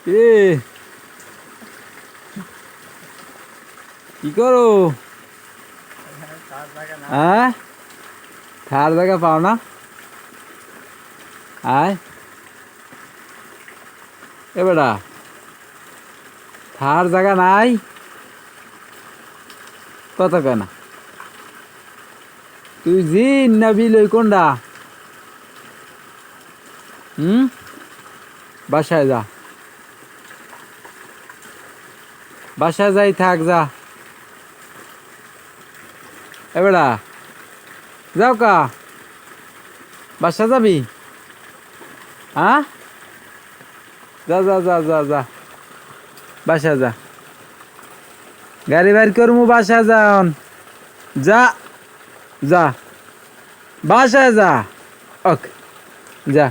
এ কি করো? হ্যাঁ, খাওয়ার জায়গা পাও না? আয় এ বেটা, খাওয়ার জায়গা নাই? কত কেনা তুই জিন না বিলই কোনটা? হুম, বাসায় যা, বাসায় যাই থাক যা। এ বেটা, যাও কা, বাসা যাবি? হ্যাঁ, যা যা যা যা যা, বাসা যা, গাড়ি বাইর করমু, বাসা যান, যা যা, বাসায় যা। ওকে, যা।